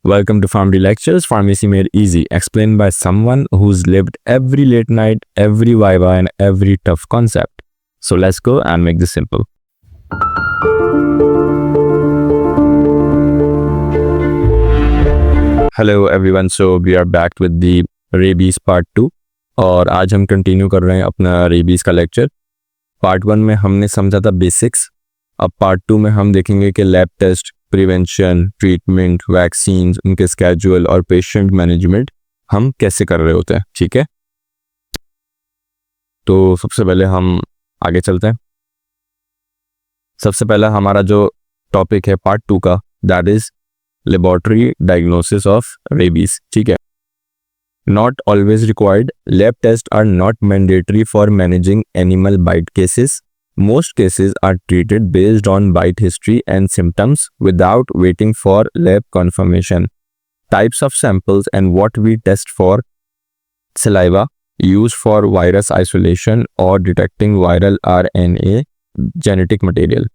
Welcome to Pharmacy Lectures, Pharmacy Made Easy, explained by someone who's lived every late night, every viva, and every tough concept. So let's go and make this simple. Hello everyone, so we are back with the rabies part 2 और आज हम continue कर रहे हैं अपना rabies का lecture. Part 1 में हमने समझा था बेसिक्स, अब पार्ट 2 में हम देखेंगे कि lab test, prevention, treatment, vaccine, उनके स्केड्यूल और पेशेंट मैनेजमेंट हम कैसे कर रहे होते हैं। ठीक है, तो सबसे पहले हम आगे चलते हैं। सबसे पहला हमारा जो टॉपिक है पार्ट 2 का, that is laboratory diagnosis of rabies. ठीक है, not always required, lab test are not mandatory for managing animal bite cases. Most cases are treated based on bite history and symptoms without waiting for lab confirmation. Types of samples and what we test for: saliva, used for virus isolation or detecting viral RNA genetic material.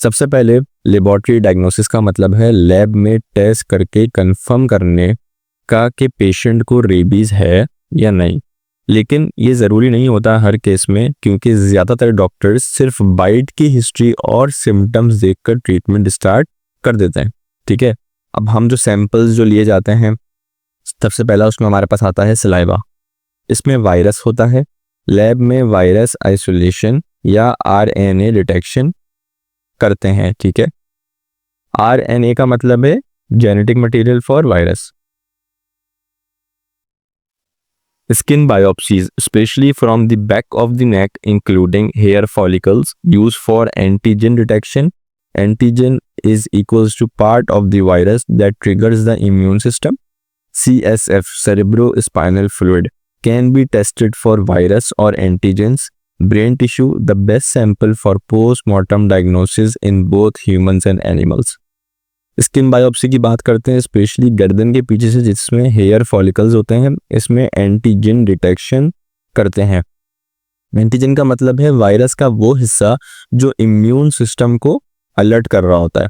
सबसे पहले laboratory diagnosis का मतलब है lab में test करके confirm करने का कि पेशेंट को रेबीज है या नहीं। लेकिन ये ज़रूरी नहीं होता हर केस में, क्योंकि ज़्यादातर डॉक्टर्स सिर्फ बाइट की हिस्ट्री और सिम्टम्स देखकर ट्रीटमेंट स्टार्ट कर देते हैं। ठीक है, अब हम जो सैंपल्स जो लिए जाते हैं, सबसे पहला उसमें हमारे पास आता है सलाइवा। इसमें वायरस होता है, लैब में वायरस आइसोलेशन या आरएनए डिटेक्शन करते हैं। ठीक है, आरएनए का मतलब है genetic material for virus. Skin biopsies, especially from the back of the neck, including hair follicles, used for antigen detection. Antigen is equals to part of the virus that triggers the immune system. CSF, cerebrospinal fluid, can be tested for virus or antigens. Brain tissue, the best sample for post-mortem diagnosis in both humans and animals. Skin biopsy की बात करते हैं, specially गर्दन के पीछे से जिसमें hair follicles होते हैं, इसमें एंटीजन डिटेक्शन करते हैं। एंटीजन का मतलब है वायरस का वो हिस्सा जो इम्यून सिस्टम को अलर्ट कर रहा होता है।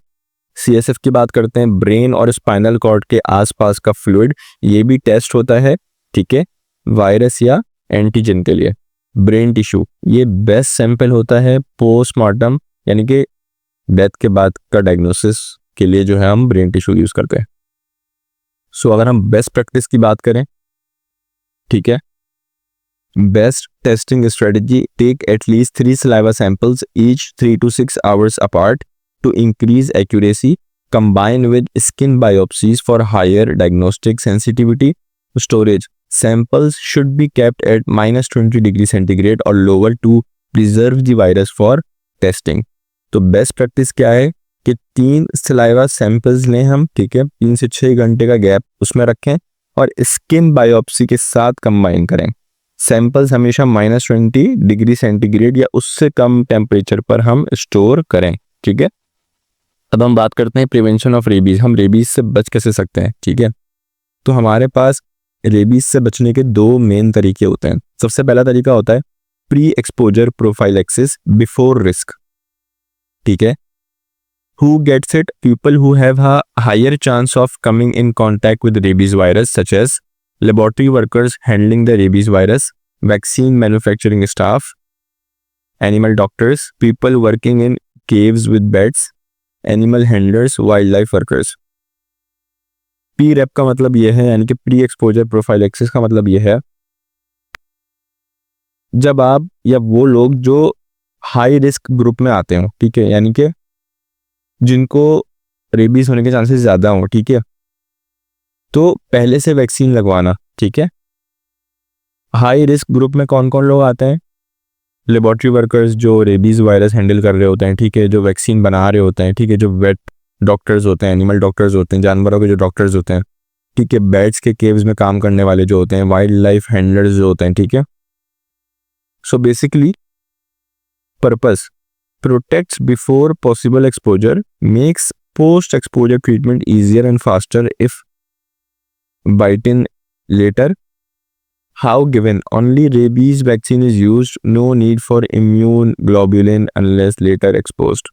सीएसएफ की बात करते हैं, ब्रेन और स्पाइनल कॉर्ड के आसपास का फ्लूइड, ये भी टेस्ट होता है। ठीक है, वायरस या एंटीजन के लिए। ब्रेन टिश्यू, ये बेस्ट सैंपल होता है पोस्टमार्टम यानी कि डेथ के बाद का डायग्नोसिस के लिए जो है हम ब्रेन टिश्यू यूज करते हैं। सो अगर हम बेस्ट प्रैक्टिस की बात करें, ठीक है, best testing strategy: take at least 3 saliva samples each 3 to 6 hours apart to increase accuracy. Combine with skin biopsies for higher diagnostic sensitivity. Storage: samples should be kept at -20°C or lower to preserve the virus for testing. तो best practice क्या है कि 3 saliva samples लें हम। ठीक है, 3 से 6 घंटे का गैप उसमें रखें और स्किन बायोप्सी के साथ कंबाइन करें। सैंपल्स हमेशा -20°C या उससे कम टेम्परेचर पर हम स्टोर करें। ठीक है, अब हम बात करते हैं प्रिवेंशन ऑफ रेबीज। हम रेबीज से बच कैसे सकते हैं। ठीक है, तो हमारे पास रेबीज से बचने के 2 मेन तरीके होते हैं। सबसे पहला तरीका होता है pre exposure prophylaxis before risk. ठीक है, who gets it? People who have a higher chance of coming in contact with rabies virus, such as laboratory workers handling the rabies virus, vaccine manufacturing staff, animal doctors, people working in caves with bats, animal handlers, wildlife workers. PrEP का मतलब यह है, यानी कि pre exposure prophylaxis का मतलब यह है जब आप या वो लोग जो हाई रिस्क ग्रुप में आते हो, ठीक है, यानी कि जिनको रेबीज होने के चांसेस ज़्यादा हों। ठीक है, तो पहले से वैक्सीन लगवाना। ठीक है, हाई रिस्क ग्रुप में कौन कौन लोग आते हैं? लेबोरेटरी वर्कर्स जो रेबीज वायरस हैंडल कर रहे होते हैं, ठीक है, जो वैक्सीन बना रहे होते हैं, ठीक है, जो वेट डॉक्टर्स होते हैं, एनिमल डॉक्टर्स होते हैं, जानवरों के जो डॉक्टर्स होते हैं, ठीक है, बैट्स के केव्स में काम करने वाले जो होते हैं, वाइल्ड लाइफ हैंडलर्स जो होते हैं। ठीक है, so basically purpose: protects before possible exposure, makes post-exposure treatment easier and faster if bitten later. How given? Only rabies vaccine is used. No need for immune globulin unless later exposed.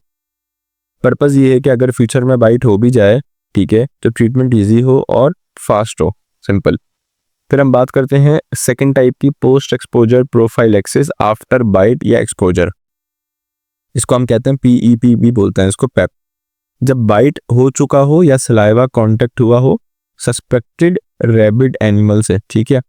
Purpose ये है कि अगर future में bite हो भी जाए ठीक है, तो ट्रीटमेंट ईजी हो और फास्ट हो, सिंपल। फिर हम बात करते हैं सेकेंड टाइप की, post exposure prophylaxis after bite या एक्सपोजर। इसको हम कहते हैं PEP भी बोलते हैं इसको, पेप। जब बाइट हो चुका हो या सलाइवा कांटेक्ट हुआ हो सस्पेक्टेड रैबिड एनिमल से, ठीक है।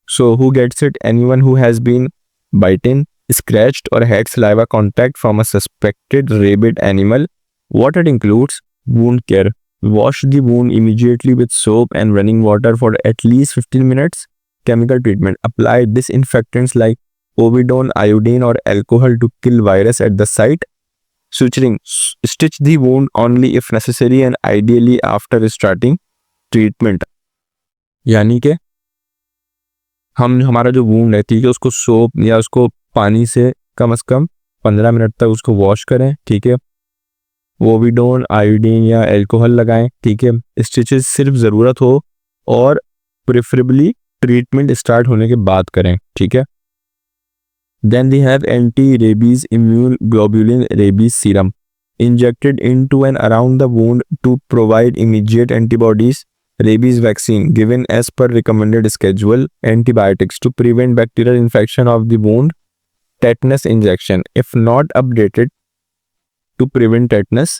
So who gets it? Anyone who has been bitten, scratched or had saliva contact from a suspected rabid animal. What it includes: wound care. Wash the wound immediately with soap and running water for at least 15 minutes. Chemical treatment. Apply disinfectants like povidone, iodine or alcohol to kill virus at the site. Suturing. Stitch the wound only if necessary and ideally after starting treatment. यानी कि हमारा जो wound है, ठीक है, उसको soap या उसको पानी से कम 15 मिनट तक उसको वॉश करें, ठीक है। पोविडोन, आयोडीन या अल्कोहल लगाएं, ठीक है। स्टिचेस सिर्फ ज़रूरत हो और प्रेफरेबली ट्रीटमेंट स्टार्ट होने के बाद करें, ठीक है। Then we have anti rabies immune globulin rabies serum injected into and around the wound to provide immediate antibodies. Rabies vaccine given as per recommended schedule. Antibiotics to prevent bacterial infection of the wound. Tetanus injection if not updated to prevent tetanus.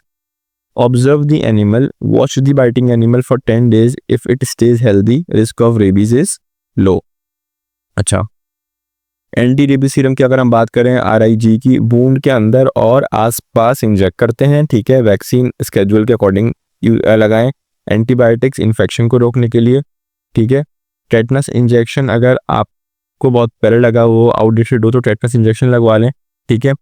Observe the animal. Watch the biting animal for 10 days. If it stays healthy, risk of rabies is low. अच्छा, anti rabies serum की अगर हम बात करें RIG की, wound के अंदर और आसपास इंजेक्ट करते हैं, ठीक है। वैक्सीन स्केड्यूल के अकॉर्डिंग लगाएं। एंटीबायोटिक्स इन्फेक्शन को रोकने के लिए, ठीक है। टेटनस इंजेक्शन अगर आपको बहुत पहले लगा हो, आउटडेटेड हो, तो टेटनस इंजेक्शन लगवा लें, ठीक है।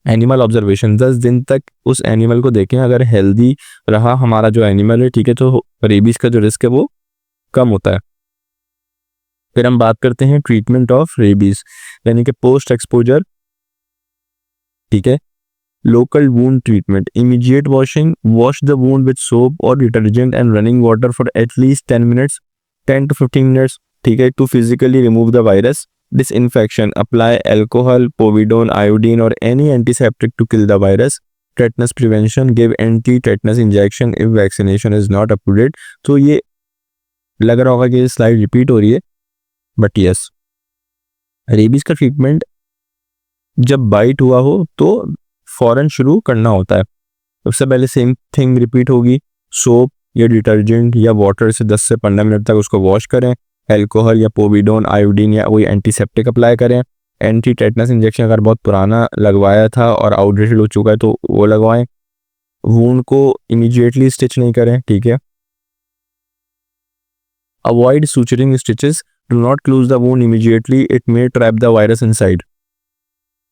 एनिमल ऑब्जर्वेशन, 10 दिन तक उस एनिमल को देखें, अगर हेल्दी रहा हमारा जो एनिमल है, ठीक है, तो रेबीज का जो रिस्क है वो कम होता है। फिर हम बात करते हैं ट्रीटमेंट ऑफ रेबीज, यानी कि पोस्ट एक्सपोजर, ठीक है। Local wound treatment. Immediate washing. Wash the wound with soap or detergent and running water for at least 10 minutes, 10 to 15 minutes. ठीक है, to physically remove the virus. Disinfection. Apply alcohol, povidone, iodine or any antiseptic to kill the virus. Tetanus prevention. Give anti-tetanus injection if vaccination is not up to date. तो ये लग रहा होगा कि ये slide repeat हो रही है, बट यस, रेबीज का ट्रीटमेंट जब बाइट हुआ हो तो फौरन शुरू करना होता है। उससे पहले सेम थिंग रिपीट होगी, सोप या डिटर्जेंट या वाटर से 10 से 15 मिनट तक उसको वॉश करें। अल्कोहल या पोविडोन, आयोडीन या कोई एंटीसेप्टिक अप्लाई करें। एंटी टेटनस इंजेक्शन अगर बहुत पुराना लगवाया था और आउटडेटेड हो चुका है तो वो लगवाएं। वूंड को इमीडिएटली स्टिच नहीं करें, ठीक है। Avoid suturing stitches, do not close the wound immediately, it may trap the virus inside.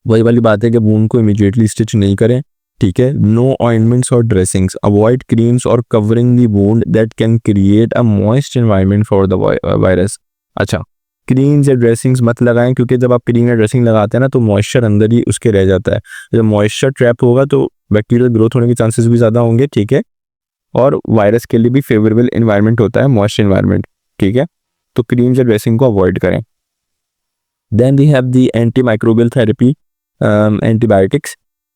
वही वाली बात है कि वूंड को इमीडिएटली स्टिच नहीं करें, ठीक है। नो ऑइंटमेंट्स और ड्रेसिंग्स, अवॉइड क्रीम्स और covering the wound that can create a moist environment for the virus. अच्छा, क्रीम्स या ड्रेसिंग्स मत लगाएं, क्योंकि जब आप क्रीम या ड्रेसिंग लगाते हैं ना तो मॉइस्चर अंदर ही उसके रह जाता है। जब मॉइस्चर ट्रैप होगा तो बैक्टीरियल ग्रोथ होने के चांसेस भी ज़्यादा होंगे, ठीक है। और वायरस के लिए भी फेवरेबल इन्वायरमेंट होता है मॉइस्ट इन्वायरमेंट, ठीक है। तो क्रीम्स या ड्रेसिंग को अवॉइड करें। Then we have the anti microbial therapy, antibiotics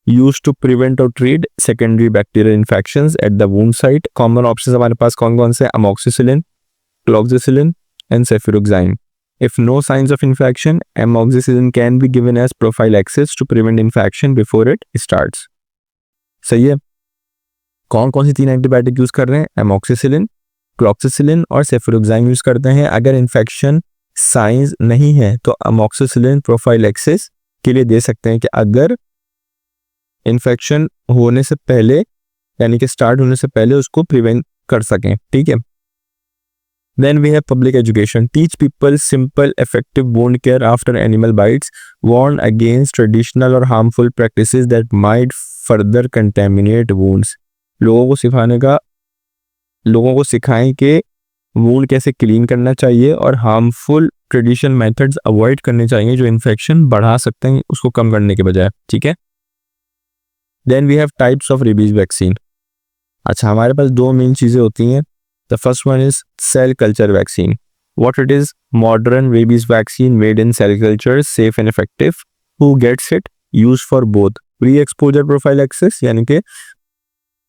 used to prevent or treat secondary bacterial infections at the wound site. Common options हमारे पास कौन कौन से? amoxicillin, cloxacillin and cefuroxime. If no signs of infection, amoxicillin can be given as prophylaxis to prevent infection before it starts. सही है। कौन कौन सी 3 antibiotic use कर रहे हैं? amoxicillin, cloxacillin और cefuroxime यूज करते हैं। अगर इन्फेक्शन साइंस नहीं है तो amoxicillin prophylaxis के लिए दे सकते हैं कि अगर इन्फेक्शन होने से पहले, यानी कि स्टार्ट होने से पहले उसको प्रिवेंट कर सकें, ठीक है। Then we have public education, teach people simple effective wound care after animal bites, warn against traditional और harmful practices that might further contaminate wounds. लोगों को सिखाएं कि वूंड कैसे क्लीन करना चाहिए और हार्मफुल ट्रेडिशनल मेथड्स अवॉइड करने चाहिए जो इन्फेक्शन बढ़ा सकते हैं उसको कम करने के बजाय, ठीक है। Then we have types of rabies vaccine. अच्छा, हमारे पास 2 मेन चीज़ें होती हैं। The first one is cell culture vaccine. What it is? Modern rabies vaccine made in cell culture, safe and effective. Who gets it? Use for both pre exposure prophylaxis, यानी कि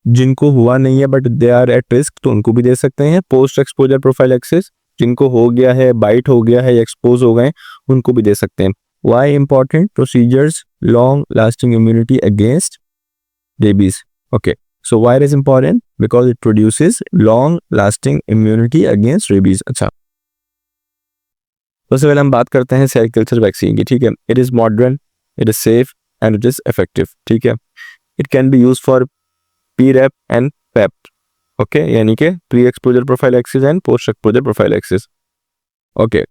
जिनको हुआ नहीं है but they are at risk तो उनको भी दे सकते हैं। पोस्ट एक्सपोजर प्रोफाइलैक्सिस, जिनको हो गया है, बाइट हो गया है, एक्सपोज हो गए, उनको भी दे सकते हैं। Why important? Procedures long lasting immunity against rabies. Okay, so why it is important? Because it produces long lasting immunity against rabies। अच्छा, सबसे पहले हम बात करते हैं सेल कल्चर वैक्सीन की। ठीक है, it is modern, it is safe and it is effective. ठीक है, it can be use for PrEP and PEP। Okay, यानी कि pre exposure prophylaxis and post exposure prophylaxis. Okay,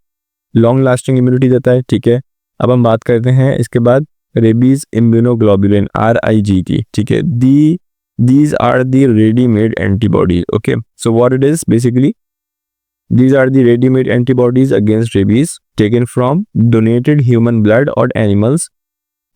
long lasting immunity देता है। ठीक है, अब हम बात करते हैं इसके बाद रेबीज इम्यूनोग्लोबुलिन RIG। ठीक है, these are the ready-made antibodies। Okay, so what it is basically, these are the ready-made antibodies against rabies taken from donated human blood or animals।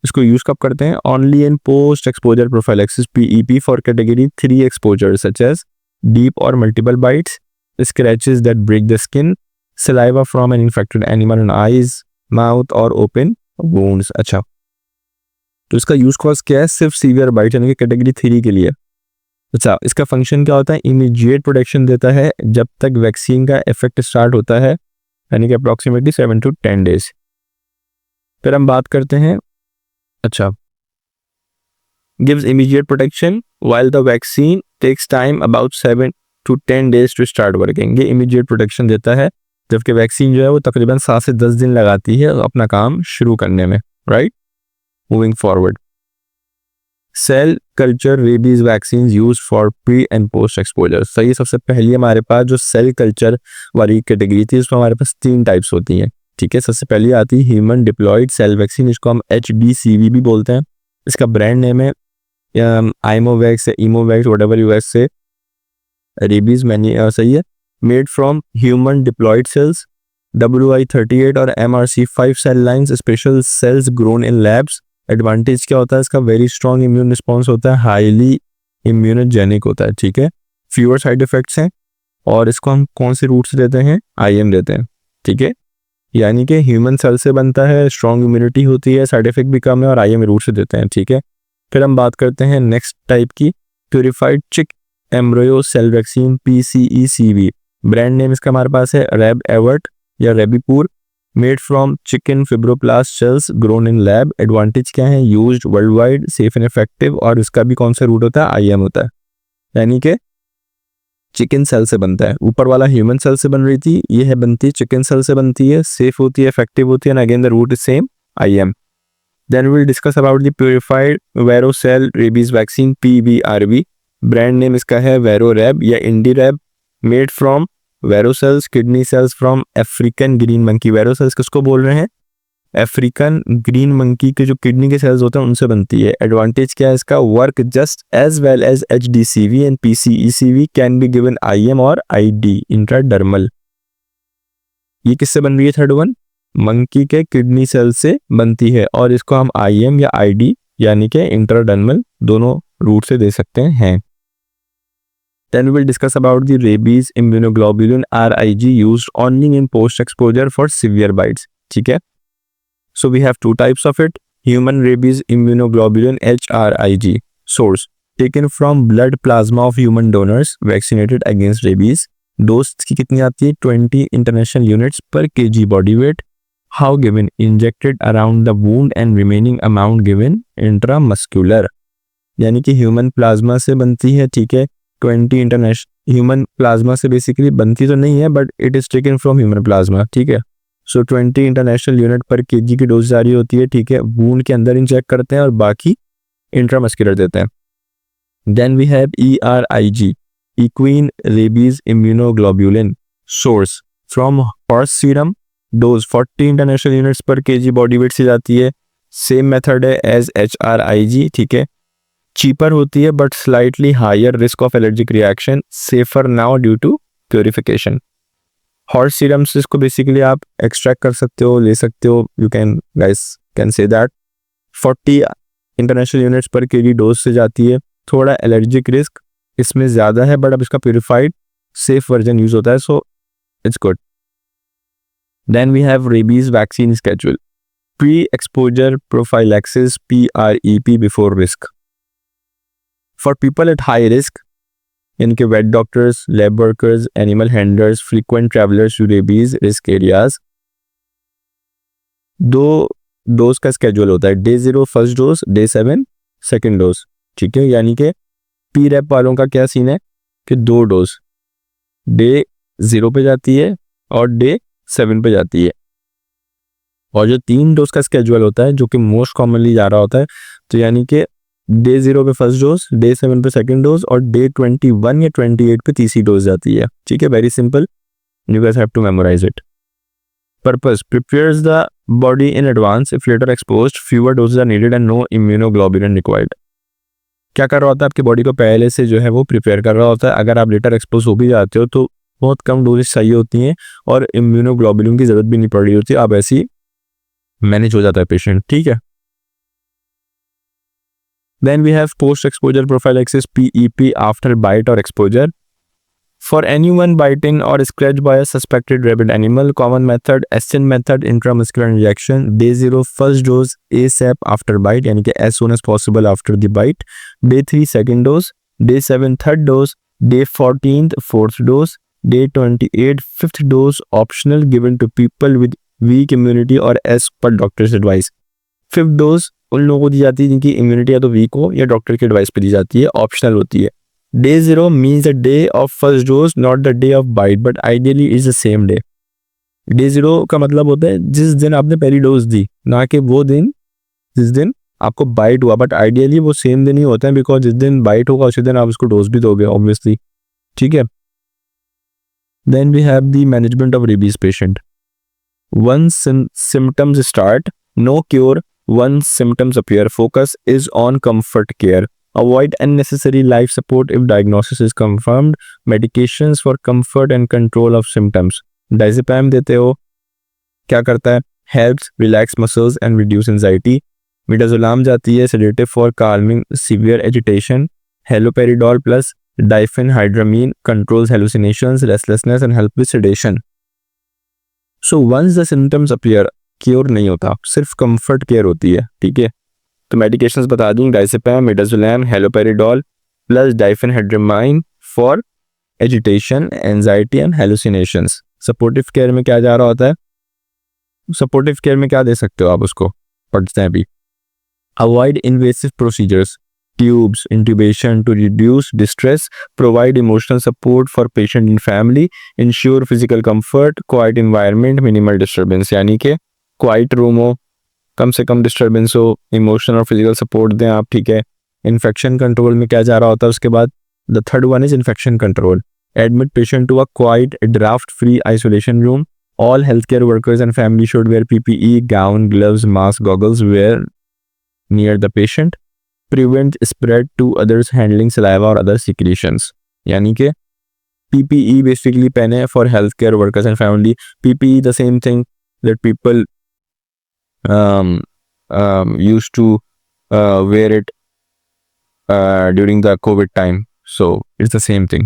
इसको यूज कब करते हैं? Only in post exposure prophylaxis PEP for category 3 exposures such as deep or multiple bites, scratches that break the skin, saliva from an infected animal on eyes, mouth or open wounds। अच्छा, तो इसका use cause क्या है? सिर्फ severe bite यानी कि category 3 के लिए। अच्छा, इसका फंक्शन क्या होता है? इमीडिएट प्रोटेक्शन देता है जब तक वैक्सीन का इफेक्ट स्टार्ट होता है, यानी कि अप्रॉक्सीमेटली 7 to 10 days। फिर हम बात करते हैं, अच्छा, gives immediate protection while the vaccine takes time about 7 to 10 days to start working. ये इमीडिएट प्रोटेक्शन देता है, जबकि वैक्सीन जो है वो तकरीबन 7 से 10 दिन लगाती है अपना काम शुरू करने में। Right, moving forward, cell culture rabies vaccine use for pre and post exposure. सही, सबसे पहले हमारे पास जो सेल कल्चर वाली कैटेगरी थी उसमें हमारे पास 3 टाइप्स होती हैं। ठीक है, सबसे पहले आती है ह्यूमन डिप्लॉयड सेल वैक्सीन, इसको हम HDCV भी बोलते हैं। इसका ब्रांड नेम है आइमोवैक्स, इमोवैक्स, व्हाटएवर यूएस से रेबीज मैनी सही है। Made from human diploid cells WI38 और MRC5 cell lines, special cells grown in labs. Advantage क्या होता है इसका? वेरी स्ट्रॉन्ग इम्यून रिस्पॉन्स होता है, हाईली इम्यूनोजेनिक होता है। ठीक है, फ्यूअर साइड इफेक्ट्स हैं, और इसको हम कौन से रूट से देते हैं? IM देते हैं। ठीक है, यानी कि ह्यूमन सेल से बनता है, स्ट्रॉन्ग इम्यूनिटी होती है, साइड इफेक्ट भी कम है, और IM रूट से देते हैं। ठीक है, फिर हम बात करते हैं नेक्स्ट टाइप की, purified chick embryo cell vaccine PCECV। Brand name इसका हमारे पास है रेब एवर्ट या Rabipur. Made from chicken fibroblast cells grown in lab. Advantage क्या है? Used world wide, safe and effective, और इसका भी कौन सा रूट होता है? IM होता है, यानी कि चिकन सेल से बनता है। ऊपर वाला ह्यूमन सेल से बन रही थी, ये है बनती है चिकन सेल से बनती है, सेफ होती है, इफेक्टिव होती है, and again the route is same, IM। Then we will discuss about the purified vero cell rabies vaccine PVRV। Brand name इसका है वेरोरैब या Indirab. Made from vero cells kidney cells from African green monkey. Vero cells किसको बोल रहे हैं? African green monkey के जो kidney के सेल्स होते हैं उनसे बनती है। एडवांटेज क्या है इसका? Work just as well as HDCV and PCECV, can be given IM और ID इंट्राडर्मल। ये किससे बन रही है? थर्ड वन, मंकी के किडनी सेल से बनती है, और इसको हम IM या ID यानी कि इंट्राडर्मल दोनों रूट से दे सकते हैं। Then we will discuss about the rabies immunoglobulin RIG used only in post exposure for severe bites। ठीक है, so we have 2 types of it, human rabies immunoglobulin HRIG source taken from blood plasma of human donors vaccinated against rabies। Dose की कितनी आती है? 20 international units per kg body weight। How given? Injected around the wound and remaining amount given intramuscular। यानी कि human plasma से बनती है। ठीक है, 20 इंटरनेशनल ह्यूमन प्लाज्मा से बेसिकली बनती तो नहीं है, but it is taken from human plasma. ठीक है, सो 20 इंटरनेशनल यूनिट पर kg की डोज जारी होती है। ठीक है, वूंड के अंदर इंजेक्ट करते हैं और बाकी इंट्रामस्कुलर देते हैं। Then we have ERIG equine rabies immunoglobulin source from horse serum. Dose 40 international units पर kg बॉडी वेट से जाती है। सेम मेथड है एज HRIG। ठीक है, चीपर होती है but slightly higher risk of allergic reaction, safer now due to purification. Horse serum से इसको बेसिकली आप एक्सट्रैक्ट कर सकते हो, ले सकते हो, you can guys can say that. 40 international units पर kg डोज से जाती है। थोड़ा एलर्जिक रिस्क इसमें ज़्यादा है, बट अब इसका प्योरीफाइड सेफ वर्जन यूज होता है, so it's good. Then we have rabies vaccine schedule, pre exposure prophylaxis PrEP before risk. For people at high risk, इनके vet doctors, lab workers, animal handlers, frequent travellers to rabies risk areas, 2 dose का schedule होता है, day 0 first dose, day 7 second dose, ठीक है। यानी कि P rap वालों का क्या सीन है कि 2 डोज डे 0 पे जाती है और डे 7 पे जाती है, और जो 3 डोज का स्केड्यूल होता है जो कि मोस्ट कॉमनली जा रहा होता है, तो यानी कि डे 0 पे फर्स्ट डोज, डे 7 पे सेकेंड डोज और डे 21 या 28 पे तीसरी डोज जाती है, ठीक है। Very simple, you guys have to memorise it. Purpose: prepares the body in advance. If later exposed, fewer doses are needed and no immunoglobulin required. क्या कर रहा होता है, आपकी बॉडी को पहले से जो है वो प्रिपेयर कर रहा होता है। अगर आप लेटर एक्सपोज हो भी जाते हो तो बहुत कम डोजेस चाहिए होती हैं और इम्यूनोग्लोबुलिन की जरूरत भी नहीं पड़ रही होती, आप ऐसे ही मैनेज हो जाता है पेशेंट, ठीक है। Then we have post exposure prophylaxis, PEP, after bite or exposure. For anyone biting or scratched by a suspected rabid animal, common method, SN method, intramuscular injection, day 0 first dose ASAP after bite, यानी कि as soon as possible after the bite, day 3 second dose, day 7 third dose, day 14th fourth dose, day 28 fifth dose, optional, given to people with weak immunity or as per doctor's advice. 5th dose उन लोगों को दी जाती है जिनकी immunity या तो week हो या डॉक्टर की एडवाइस पे दी जाती है, ऑप्शनल होती है। Day 0 means the day of first dose, not the day of bite, but ideally is the same day. Day 0 का मतलब होता है जिस दिन आपने पहली डोज दी, ना कि वो दिन जिस दिन आपको बाइट हुआ, बट आइडियली वो सेम दिन ही होता है, बिकॉज जिस दिन बाइट होगा उसी दिन आप उसको डोज भी दोगे ऑब्वियसली, ठीक है। Then we have the management of rabies patient. Once symptoms start, no cure. Once symptoms appear, focus is on comfort care. Avoid unnecessary life support if diagnosis is confirmed. Medications for comfort and control of symptoms. Diazepam देते हो, क्या करता है? Helps relax muscles and reduce anxiety. Midazolam जाती है, sedative for calming severe agitation. Haloperidol plus diphenhydramine controls hallucinations, restlessness and help with sedation. So once the symptoms appear, cure नहीं होता, सिर्फ कंफर्ट केयर होती है, ठीक है। तो मेडिकेशंस बता दूं, diazepam, midazolam, haloperidol plus diphenhydramine for agitation, anxiety and hallucinations. Supportive care में क्या जा रहा होता है, सपोर्टिव केयर में क्या दे सकते हो आप, उसको पढ़ते हैं अभी। Avoid invasive procedures, tubes, intubation to reduce distress, provide emotional support for patient and family, ensure physical comfort, quiet environment, minimal disturbance, यानी कि क्वाइट रूम हो, कम से कम डिस्टर्बेंस हो, इमोशनल और फिजिकल सपोर्ट दें आप, ठीक है। इन्फेक्शन कंट्रोल में क्या जा रहा होता है उसके बाद, the third one is infection control. Admit patient to a quite draught free isolation room. All health care workers and family should wear PPE, gown, gloves, mask, goggles wear near the patient. Prevent spread to others handling saliva और other secretions, यानी कि PPE basically पहने for health care workers and family. PPE the same thing that people used to wear it during the COVID time, so it's the same thing.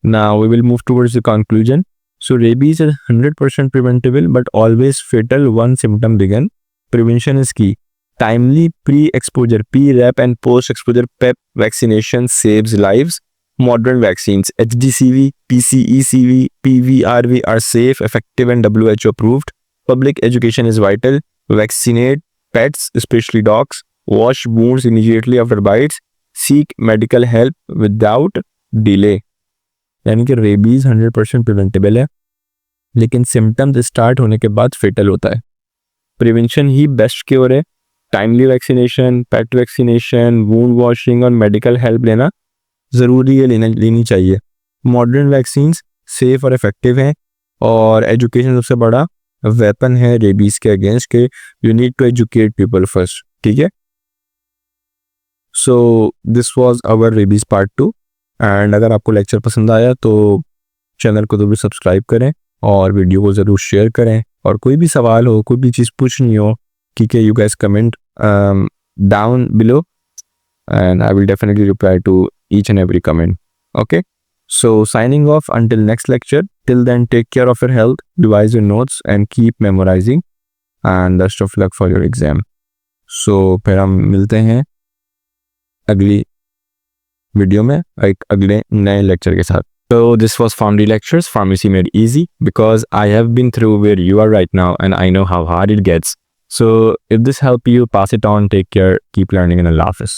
Now we will move towards the conclusion. So rabies is 100% preventable but always fatal once symptom begin. Prevention is key. Timely pre-exposure PrEP and post-exposure PEP vaccination saves lives. Modern vaccines HDCV, PCECV, PVRV are safe, effective and WHO approved. Public education is vital. Vaccinate pets, especially dogs. Wash wounds immediately after bites. Seek medical help without delay. यानी कि rabies 100% preventable है, लेकिन symptoms start होने के बाद फेटल होता है। Prevention ही best cure है। टाइमली वैक्सीनेशन, पेट वैक्सीनेशन, वूंड वॉशिंग और मेडिकल हेल्प लेना ज़रूरी है, लेनी चाहिए। मॉडर्न वैक्सीन्स सेफ और इफेक्टिव हैं, और एजुकेशन सबसे बड़ा वेपन है रेबीज के अगेंस्ट के you need to educate people first, ठीक है। So this was our rabies part 2, and अगर आपको लेक्चर पसंद आया तो चैनल को ज़रूर सब्सक्राइब करें और वीडियो को ज़रूर शेयर करें, और कोई भी सवाल हो, कोई भी चीज़ पूछनी हो, ठीक है, you guys comment down below and I will definitely reply to each and every comment. Okay, so signing off until next lecture. Till then, take care of your health, revise your notes and keep memorizing, and best of luck for your exam. So फिर हम मिलते हैं अगली video में एक अगले नए lecture के साथ. So this was Pharmacy Lectures, Pharmacy Made Easy, because I have been through where you are right now and I know how hard it gets. So if this helped you, pass it on, take care, keep learning, and Allah Hafiz.